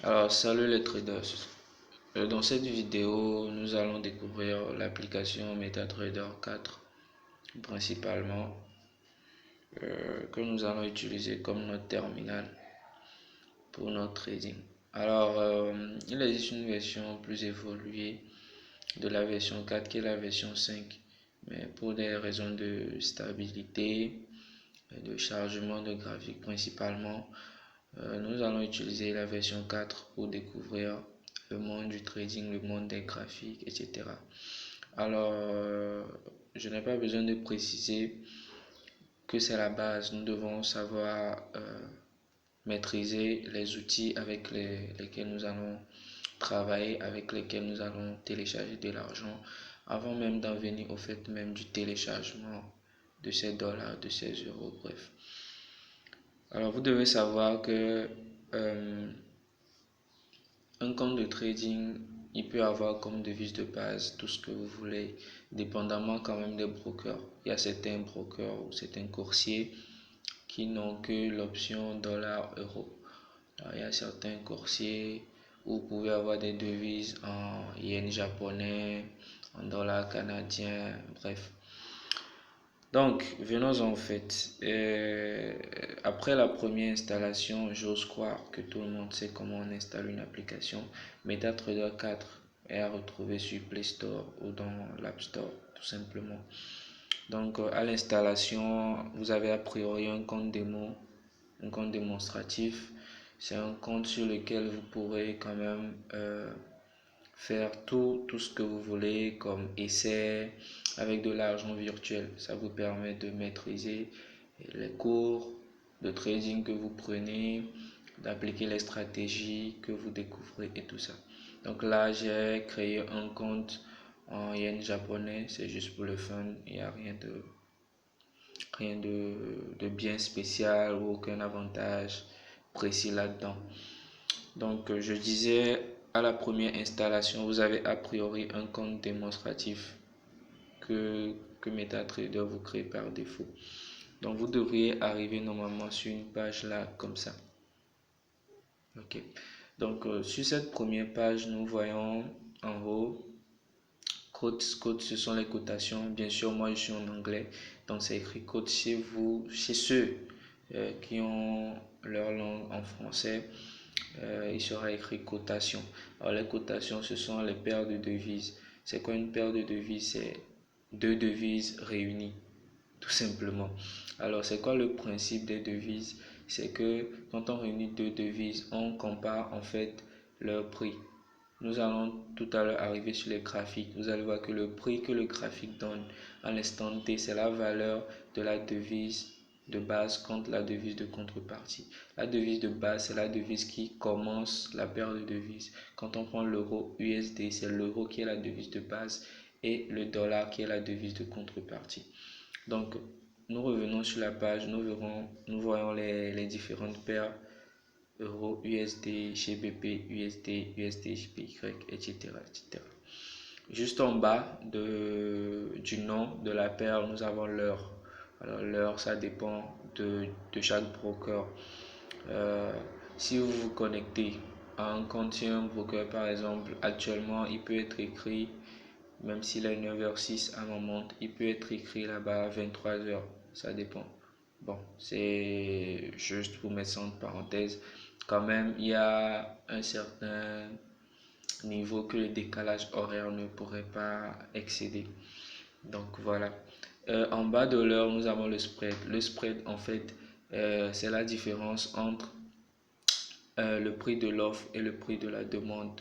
Alors, salut les traders. Dans cette vidéo, nous allons découvrir l'application MetaTrader 4 principalement que nous allons utiliser comme notre terminal pour notre trading. Alors, il existe une version plus évoluée de la version 4 qui est la version 5, mais pour des raisons de stabilité et de chargement de graphique principalement, nous allons utiliser la version 4 pour découvrir le monde du trading, le monde des graphiques, etc. Alors, je n'ai pas besoin de préciser que c'est la base. Nous devons savoir maîtriser les outils avec lesquels nous allons travailler, avec lesquels nous allons télécharger de l'argent, avant même d'en venir au fait même du téléchargement de ces dollars, de ces euros, bref. Alors, vous devez savoir que un compte de trading, il peut avoir comme devise de base tout ce que vous voulez, dépendamment quand même des brokers. Il y a certains brokers ou certains coursiers qui n'ont que l'option dollar-euro. Il y a certains coursiers où vous pouvez avoir des devises en yen japonais, en dollars canadiens, bref. Donc, venons-en au fait. Après la première installation, j'ose croire que tout le monde sait comment on installe une application. MetaTrader 4 est à retrouver sur Play Store ou dans l'App Store, tout simplement. Donc, à l'installation, vous avez a priori un compte démo, un compte démonstratif. C'est un compte sur lequel vous pourrez quand même faire tout ce que vous voulez comme essai avec de l'argent virtuel. Ça vous permet de maîtriser les cours de trading que vous prenez, d'appliquer les stratégies que vous découvrez et tout ça. Donc là, j'ai créé un compte en yen japonais, c'est juste pour le fun, il n'y a rien de bien spécial ou aucun avantage précis là-dedans. Donc, je disais, à la première installation, vous avez a priori un compte démonstratif que MetaTrader vous crée par défaut. Donc, vous devriez arriver normalement sur une page là, comme ça. Ok. Donc, sur cette première page, nous voyons en haut, cotes, ce sont les cotations. Bien sûr, moi, je suis en anglais. Donc, c'est écrit cotes chez vous, chez ceux qui ont leur langue en français. Il sera écrit cotation. Alors les cotations, ce sont les paires de devises. C'est quoi une paire de devises? C'est deux devises réunies, tout simplement. Alors c'est quoi le principe des devises? C'est que quand on réunit deux devises, on compare en fait leur prix. Nous allons tout à l'heure arriver sur les graphiques. Vous allez voir que le prix que le graphique donne à l'instant T, c'est la valeur de la devise de base contre la devise de contrepartie. La devise de base, c'est la devise qui commence la paire de devises. Quand on prend l'euro USD, c'est l'euro qui est la devise de base et le dollar qui est la devise de contrepartie. Donc, nous revenons sur la page, nous voyons les différentes paires euro USD, GBP, USD, USD, GPY, etc., etc. Juste en bas du nom de la paire, nous avons l'heure. Alors l'heure, ça dépend de chaque broker. Si vous vous connectez à un compte sur un broker, par exemple, actuellement, il peut être écrit, même s'il est 9h06 à un moment, il peut être écrit là-bas 23h. Ça dépend. Bon, c'est juste pour mettre ça en parenthèse. Quand même, il y a un certain niveau que le décalage horaire ne pourrait pas excéder. Donc voilà. En bas de l'heure, nous avons le spread. Le spread, en fait, c'est la différence entre le prix de l'offre et le prix de la demande.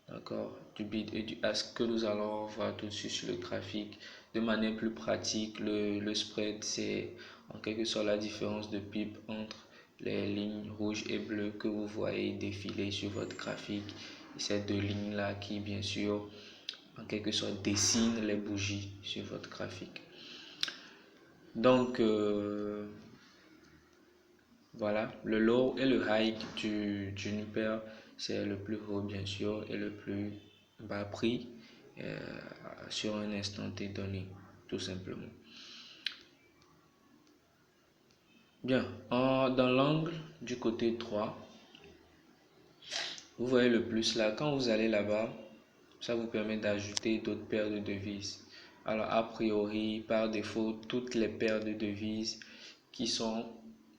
D'accord, du bid et du ask que nous allons voir tout de suite sur le graphique. De manière plus pratique, le spread, c'est en quelque sorte la différence de pips entre les lignes rouges et bleues que vous voyez défiler sur votre graphique. Et ces deux lignes-là qui, bien sûr, en quelque sorte, dessinent les bougies sur votre graphique. Donc, voilà, le low et le high d'une paire, c'est le plus haut bien sûr et le plus bas prix sur un instant T donné, tout simplement. Bien, dans l'angle du côté droit, Vous voyez le plus là, quand vous allez là-bas, ça vous permet d'ajouter d'autres paires de devises. Alors, a priori, par défaut, toutes les paires de devises qui sont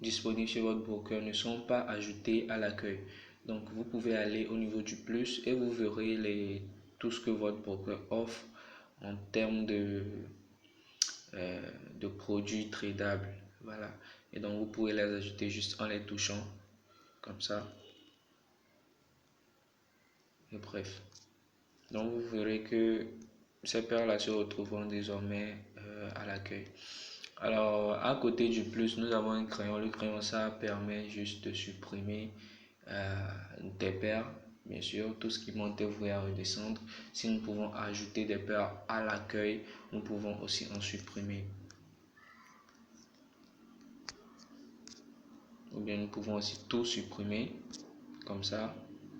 disponibles sur votre broker ne sont pas ajoutées à l'accueil. Donc, vous pouvez aller au niveau du plus et vous verrez tout ce que votre broker offre en termes euh, de produits tradables. Voilà. Et donc, vous pouvez les ajouter juste en les touchant, comme ça. Et bref. Donc, vous verrez que ces paires-là se retrouveront désormais à l'accueil. Alors, à côté du plus, nous avons un crayon. Le crayon, ça permet juste de supprimer des paires. Bien sûr, tout ce qui monte, vous à redescendre. Si nous pouvons ajouter des paires à l'accueil, nous pouvons aussi en supprimer. Ou bien nous pouvons aussi tout supprimer. Comme ça,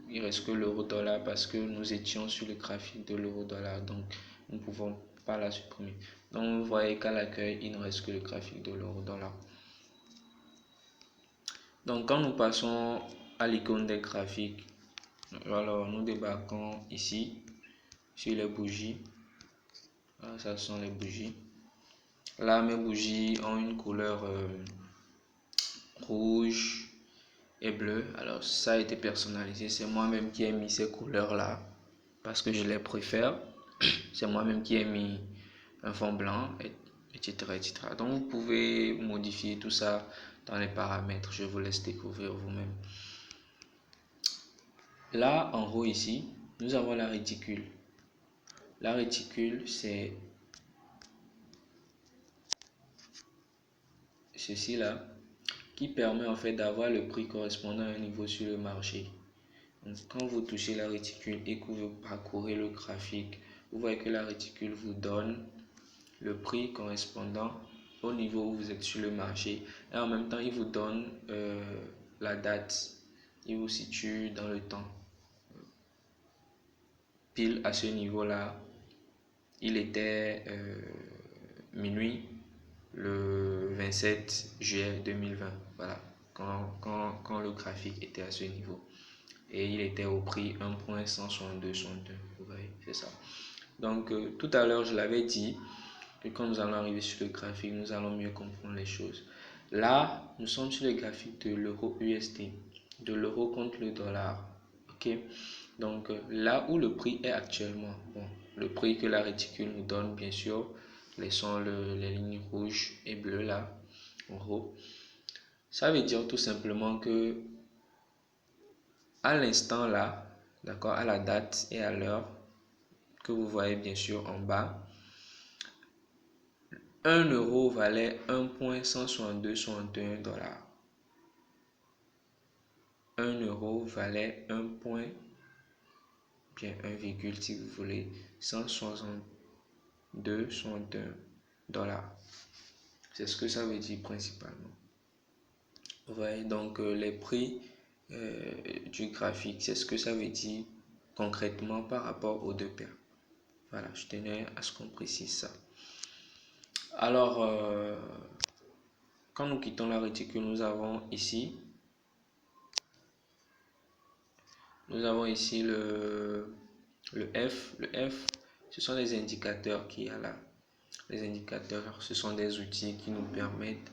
il reste que l'euro-dollar parce que nous étions sur le graphique de l'euro-dollar. Donc, nous ne pouvons pas la supprimer. Donc, vous voyez qu'à l'accueil, il ne reste que le graphique de l'euro-dollar. Donc, quand nous passons à l'icône des graphiques, alors nous débarquons ici sur les bougies. Voilà, ça sont les bougies. Là, mes bougies ont une couleur rouge et bleu. Alors, ça a été personnalisé. C'est moi-même qui ai mis ces couleurs-là parce que je les préfère. C'est moi-même qui ai mis un fond blanc, etc., etc. Donc, vous pouvez modifier tout ça dans les paramètres. Je vous laisse découvrir vous-même. Là, en haut ici, nous avons la réticule. La réticule, c'est ceci là, qui permet en fait d'avoir le prix correspondant à un niveau sur le marché. Donc, quand vous touchez la réticule et que vous parcourez le graphique, vous voyez que la réticule vous donne le prix correspondant au niveau où vous êtes sur le marché. Et en même temps, il vous donne la date. Il vous situe dans le temps. Pile à ce niveau-là, il était minuit le 27 juillet 2020. Voilà, quand le graphique était à ce niveau. Et il était au prix 1.162. Vous voyez, c'est ça. Donc, tout à l'heure, je l'avais dit que quand nous allons arriver sur le graphique, nous allons mieux comprendre les choses. Là, nous sommes sur le graphique de l'euro USD, de l'euro contre le dollar. Ok, donc là où le prix est actuellement, bon, le prix que la réticule nous donne, bien sûr, laissons les lignes rouges et bleues là, en haut. Ça veut dire tout simplement que à l'instant là, d'accord, à la date et à l'heure que vous voyez bien sûr en bas, 1 euro valait 1.16261 $. 1 euro valait 1. Bien 1, si vous voulez, 162,61 $. C'est ce que ça veut dire principalement. Vous voyez donc les prix du graphique, c'est ce que ça veut dire concrètement par rapport aux deux paires. Voilà, je tenais à ce qu'on précise ça. Alors, quand nous quittons la réticule, nous avons ici le F. Le F, ce sont les indicateurs qu'il y a là. Les indicateurs, ce sont des outils qui nous permettent,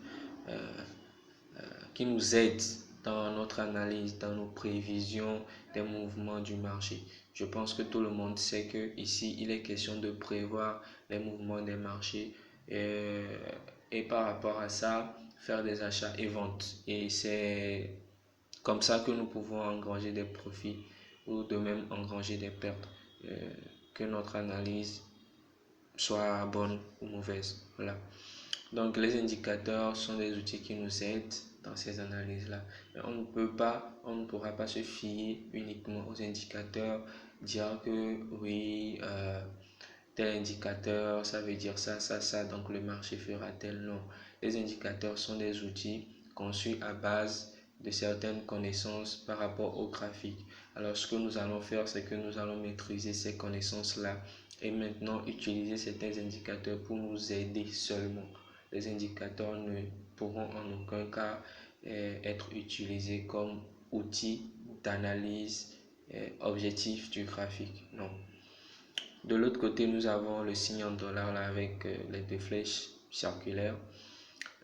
qui nous aident dans notre analyse, dans nos prévisions des mouvements du marché. Je pense que tout le monde sait que ici, il est question de prévoir les mouvements des marchés et par rapport à ça, faire des achats et ventes. Et c'est comme ça que nous pouvons engranger des profits ou de même engranger des pertes, que notre analyse soit bonne ou mauvaise. Voilà. Donc les indicateurs sont des outils qui nous aident dans ces analyses-là. Mais on ne pourra pas se fier uniquement aux indicateurs, dire que oui, tel indicateur, ça veut dire ça, ça, ça, donc le marché fera tel. Non. Les indicateurs sont des outils conçus à base de certaines connaissances par rapport au graphique. Alors ce que nous allons faire, c'est que nous allons maîtriser ces connaissances-là et maintenant utiliser certains indicateurs pour nous aider seulement. Les indicateurs ne pourront en aucun cas être utilisés comme outils d'analyse objectif du graphique. Non. De l'autre côté, nous avons le signe en dollar là, avec les deux flèches circulaires.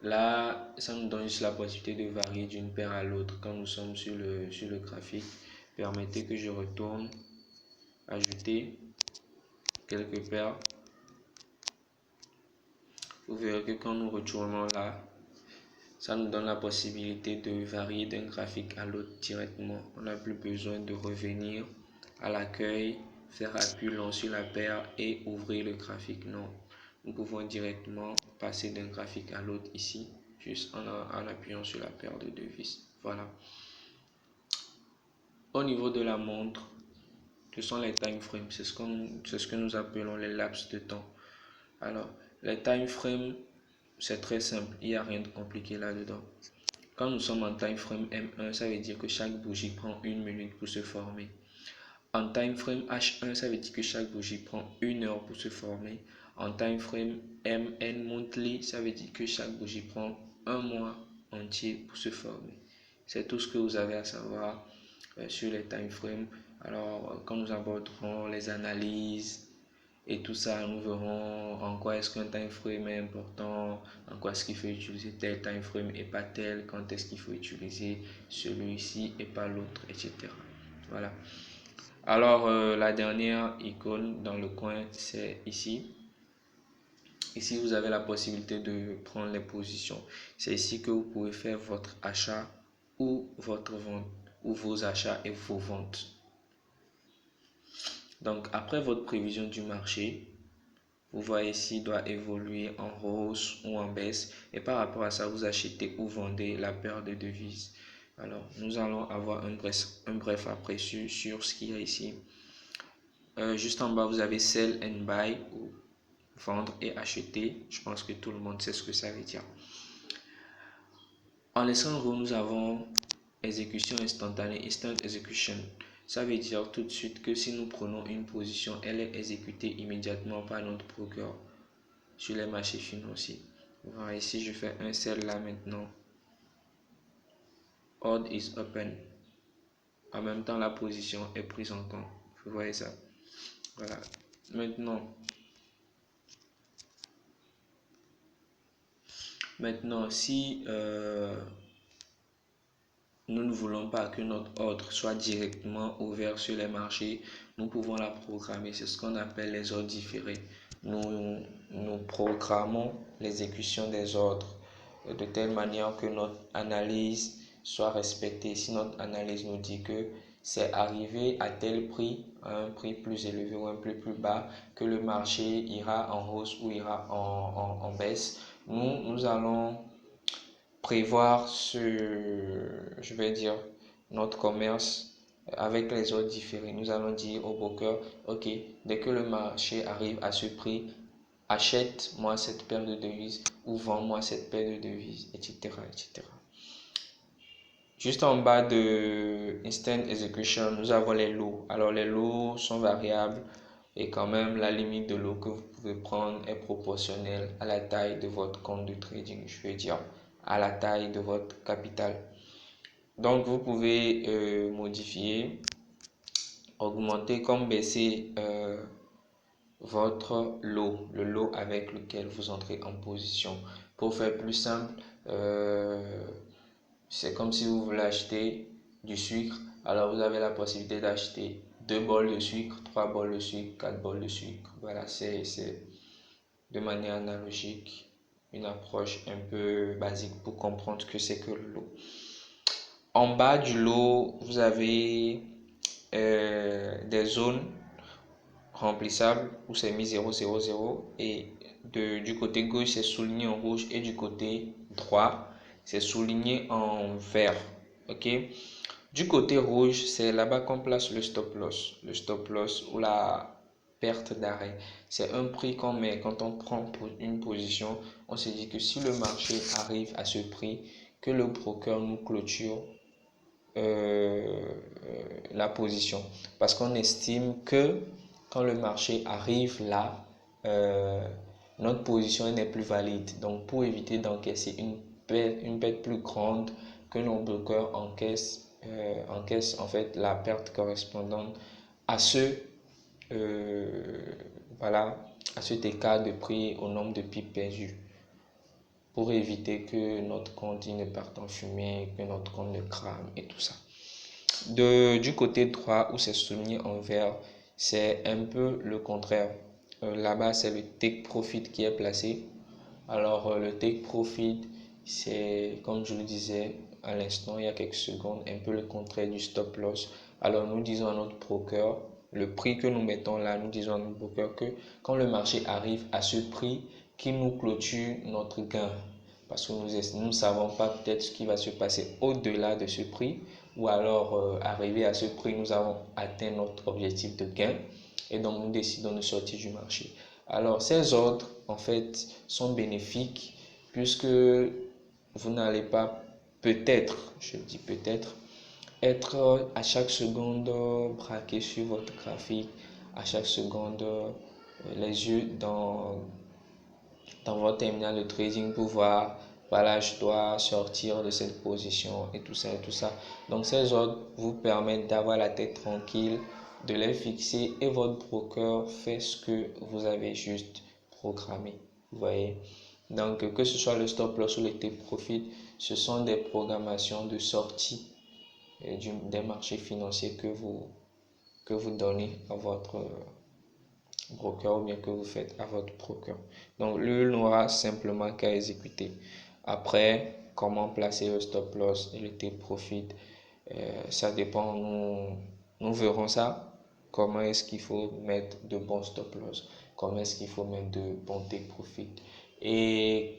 Là, ça nous donne juste la possibilité de varier d'une paire à l'autre quand nous sommes sur le graphique. Permettez que je retourne, ajouter quelques paires. Vous verrez que quand nous retournons là, ça nous donne la possibilité de varier d'un graphique à l'autre directement. On n'a plus besoin de revenir à l'accueil, faire appui long sur la paire et ouvrir le graphique. Non, nous pouvons directement passer d'un graphique à l'autre ici, juste en appuyant sur la paire de devises. Voilà. Au niveau de la montre, ce sont les time frames. C'est ce que nous appelons les laps de temps. Alors, les time frames, c'est très simple. Il n'y a rien de compliqué là-dedans. Quand nous sommes en time frame M1, ça veut dire que chaque bougie prend 1 minute pour se former. En time frame H1, ça veut dire que chaque bougie prend 1 heure pour se former. En time frame MN monthly, ça veut dire que chaque bougie prend 1 mois entier pour se former. C'est tout ce que vous avez à savoir sur les time frames. Alors, quand nous aborderons les analyses et tout ça, nous verrons en quoi est-ce qu'un time frame est important, en quoi est-ce qu'il faut utiliser tel time frame et pas tel, quand est-ce qu'il faut utiliser celui-ci et pas l'autre, etc. Voilà. Alors, la dernière icône dans le coin, c'est ici. Ici, vous avez la possibilité de prendre les positions. C'est ici que vous pouvez faire votre achat ou votre vente, ou vos achats et vos ventes. Donc, après votre prévision du marché, vous voyez ici, doit évoluer en hausse ou en baisse. Et par rapport à ça, vous achetez ou vendez la paire de devises. Alors, nous allons avoir un bref aperçu sur ce qu'il y a ici. Juste en bas, vous avez sell and buy, ou vendre et acheter. Je pense que tout le monde sait ce que ça veut dire. En laissant en haut, nous avons exécution instantanée, instant execution. Ça veut dire tout de suite que si nous prenons une position, elle est exécutée immédiatement par notre broker sur les marchés financiers. Voilà, ici je fais un sell là maintenant. Order is open. En même temps, la position est prise en compte. Vous voyez ça. Voilà. Maintenant, si nous ne voulons pas que notre ordre soit directement ouvert sur les marchés, nous pouvons la programmer. C'est ce qu'on appelle les ordres différés. Nous programmons l'exécution des ordres de telle manière que notre analyse soit respectée. Si notre analyse nous dit que c'est arrivé à tel prix, à un prix plus élevé ou un prix plus bas, que le marché ira en hausse ou ira en baisse, nous allons prévoir je vais dire, notre commerce avec les ordres différés. Nous allons dire au broker, ok, dès que le marché arrive à ce prix, achète-moi cette paire de devises ou vends-moi cette paire de devises, etc., etc. Juste en bas de Instant Execution, nous avons les lots. Alors les lots sont variables et quand même la limite de lot que vous pouvez prendre est proportionnelle à la taille de votre compte de trading, je veux dire à la taille de votre capital. Donc vous pouvez modifier, augmenter comme baisser votre lot, le lot avec lequel vous entrez en position. Pour faire plus simple, c'est comme si vous voulez acheter du sucre. Alors vous avez la possibilité d'acheter 2 bols de sucre, 3 bols de sucre, 4 bols de sucre. Voilà, c'est de manière analogique une approche un peu basique pour comprendre ce que c'est que le lot. En bas du lot, vous avez des zones remplissables où c'est mis 0, 0, 0 et du côté gauche c'est souligné en rouge et du côté droit c'est souligné en vert. Ok, du côté rouge c'est là-bas qu'on place le stop loss ou la perte d'arrêt. C'est un prix qu'on met quand on prend une position. On se dit que si le marché arrive à ce prix, que le broker nous clôture la position, parce qu'on estime que quand le marché arrive là, notre position n'est plus valide. Donc pour éviter d'encaisser une perte plus grande que nos brokers encaissent encaisse en fait la perte correspondante à voilà, à cet écart de prix au nombre de pips perdus pour éviter que notre compte ne parte en fumée, que notre compte ne crame et tout ça. Du côté droit où c'est souligné en vert, c'est un peu le contraire. Là-bas, c'est le take profit qui est placé. Alors, le take profit, c'est, comme je le disais à l'instant, il y a quelques secondes, un peu le contraire du stop loss. Alors, nous disons à notre broker, le prix que nous mettons là, nous disons à notre broker que quand le marché arrive à ce prix, qu'il nous clôture notre gain. Parce que nous ne savons pas peut-être ce qui va se passer au-delà de ce prix, ou alors arrivé à ce prix, nous avons atteint notre objectif de gain et donc nous décidons de sortir du marché. Alors ces ordres en fait sont bénéfiques puisque vous n'allez pas peut-être, je dis peut-être, être à chaque seconde braqué sur votre graphique, à chaque seconde les yeux dans votre terminal de trading pour voir, voilà, je dois sortir de cette position et tout ça et tout ça. Donc ces ordres vous permettent d'avoir la tête tranquille, de les fixer et votre broker fait ce que vous avez juste programmé. Vous voyez? Donc que ce soit le stop loss ou le take profit, ce sont des programmations de sortie des marchés financiers que vous donnez à votre broker ou bien que vous faites à votre broker. Donc, lui n'aura simplement qu'à exécuter. Après, comment placer le stop loss et le take profit, ça dépend. Nous verrons ça. Comment est-ce qu'il faut mettre de bons stop loss? Comment est-ce qu'il faut mettre de bons take profit? Et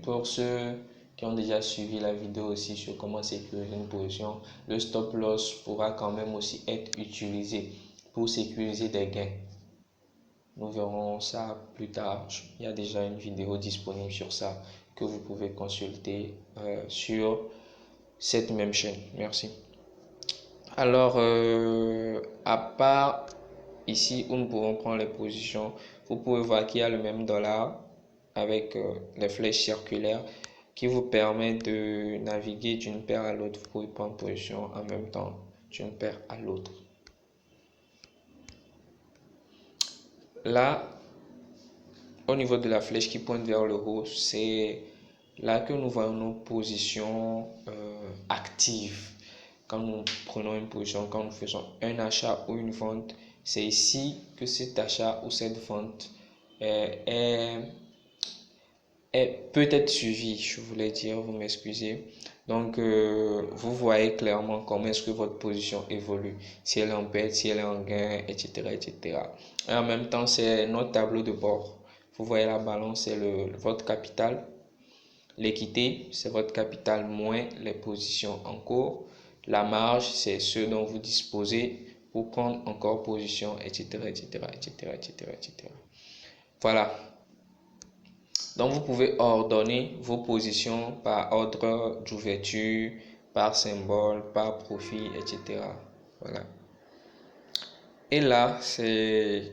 pour ceux qui ont déjà suivi la vidéo aussi sur comment sécuriser une position, le stop loss pourra quand même aussi être utilisé pour sécuriser des gains. Nous verrons ça plus tard. Il y a déjà une vidéo disponible sur ça que vous pouvez consulter sur cette même chaîne. Merci. Alors, à part ici où nous pouvons prendre les positions, vous pouvez voir qu'il y a le même dollar avec les flèches circulaires qui vous permet de naviguer d'une paire à l'autre. Vous pouvez prendre position en même temps d'une paire à l'autre. Là, au niveau de la flèche qui pointe vers le haut, c'est là que nous voyons nos positions actives. Quand nous prenons une position, quand nous faisons un achat ou une vente, c'est ici que cet achat ou cette vente peut être suivi, je voulais dire, vous m'excusez. Donc, vous voyez clairement comment est-ce que votre position évolue, si elle est en perte, si elle est en gain, etc., etc. Et en même temps, c'est notre tableau de bord. Vous voyez la balance, c'est votre capital. L'équité, c'est votre capital moins les positions en cours. La marge, c'est ce dont vous disposez pour prendre encore position, etc., etc., etc., etc., etc. Voilà. Donc, vous pouvez ordonner vos positions par ordre d'ouverture, par symbole, par profil, etc. Voilà. Et là, c'est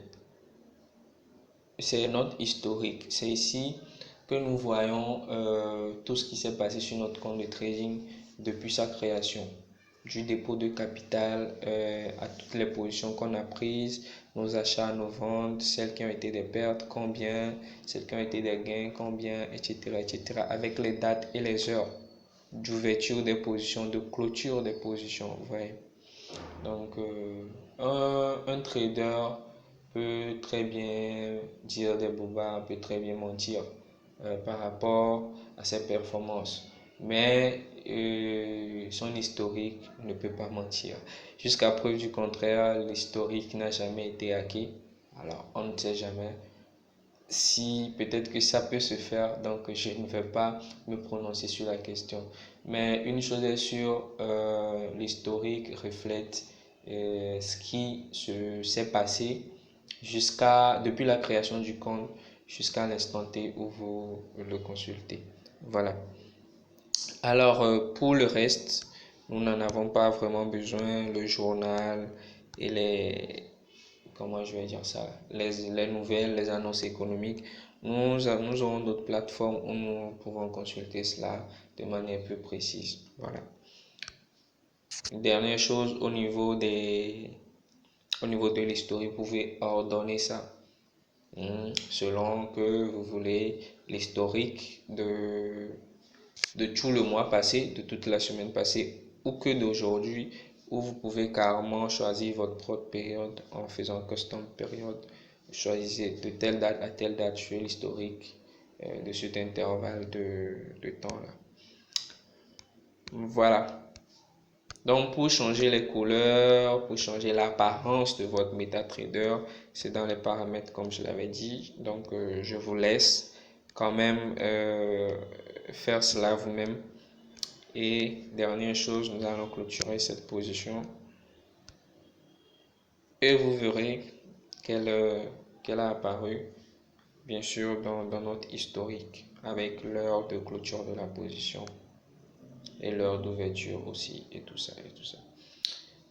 notre historique. C'est ici que nous voyons tout ce qui s'est passé sur notre compte de trading depuis sa création. Du dépôt de capital à toutes les positions qu'on a prises, nos achats, nos ventes, celles qui ont été des pertes, combien, celles qui ont été des gains, combien, etc., etc., avec les dates et les heures d'ouverture des positions, de clôture des positions. Vous voyez. Donc, un trader peut très bien dire des bobards, peut très bien mentir par rapport à ses performances. Mais son historique ne peut pas mentir. Jusqu'à preuve du contraire, l'historique n'a jamais été hacké. Alors, on ne sait jamais si peut-être que ça peut se faire, donc je ne vais pas me prononcer sur la question. Mais une chose est sûre, l'historique reflète ce qui s'est passé depuis la création du compte jusqu'à l'instant T où vous le consultez. Voilà. Alors, pour le reste, nous n'en avons pas vraiment besoin. Le journal et comment je vais dire ça, les nouvelles, les annonces économiques. Nous aurons d'autres plateformes où nous pouvons consulter cela de manière plus précise. Voilà. Dernière chose, au niveau de l'historique, vous pouvez ordonner ça selon que vous voulez l'historique de tout le mois passé, de toute la semaine passée ou que d'aujourd'hui, où vous pouvez carrément choisir votre propre période en faisant custom période. Choisissez de telle date à telle date, je fais l'historique de cet intervalle de temps-là. Voilà. Donc pour changer les couleurs, pour changer l'apparence de votre MetaTrader, c'est dans les paramètres comme je l'avais dit. Donc je vous laisse quand même faire cela vous-même. Et dernière chose, nous allons clôturer cette position. Et vous verrez qu'elle a apparu, bien sûr, dans notre historique, avec l'heure de clôture de la position et l'heure d'ouverture aussi, et tout ça, et tout ça.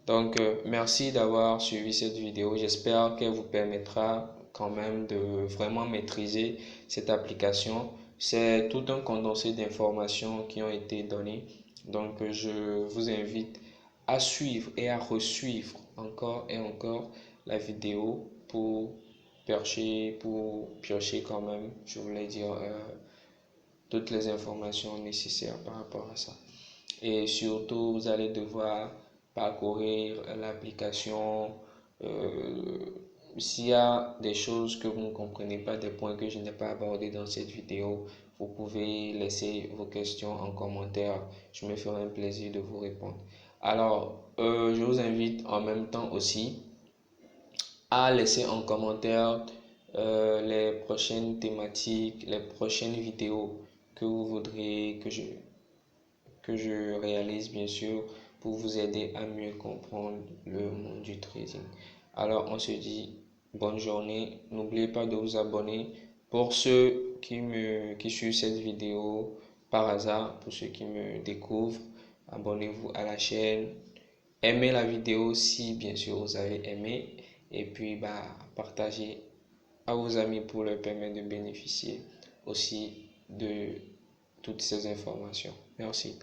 Donc, merci d'avoir suivi cette vidéo. J'espère qu'elle vous permettra quand même de vraiment maîtriser cette application. C'est tout un condensé d'informations qui ont été données. Donc, je vous invite à suivre et à resuivre encore et encore la vidéo pour piocher quand même, je voulais dire, toutes les informations nécessaires par rapport à ça. Et surtout, vous allez devoir parcourir l'application. S'il y a des choses que vous ne comprenez pas, des points que je n'ai pas abordés dans cette vidéo, vous pouvez laisser vos questions en commentaire. Je me ferai un plaisir de vous répondre. Alors, je vous invite en même temps aussi à laisser en commentaire les prochaines thématiques, les prochaines vidéos que vous voudrez que je réalise bien sûr pour vous aider à mieux comprendre le monde du trading. Alors on se dit bonne journée. N'oubliez pas de vous abonner pour ceux qui suivent cette vidéo par hasard, pour ceux qui me découvrent. Abonnez-vous à la chaîne. Aimez la vidéo si bien sûr vous avez aimé. Et puis partagez à vos amis pour leur permettre de bénéficier aussi de toutes ces informations. Merci.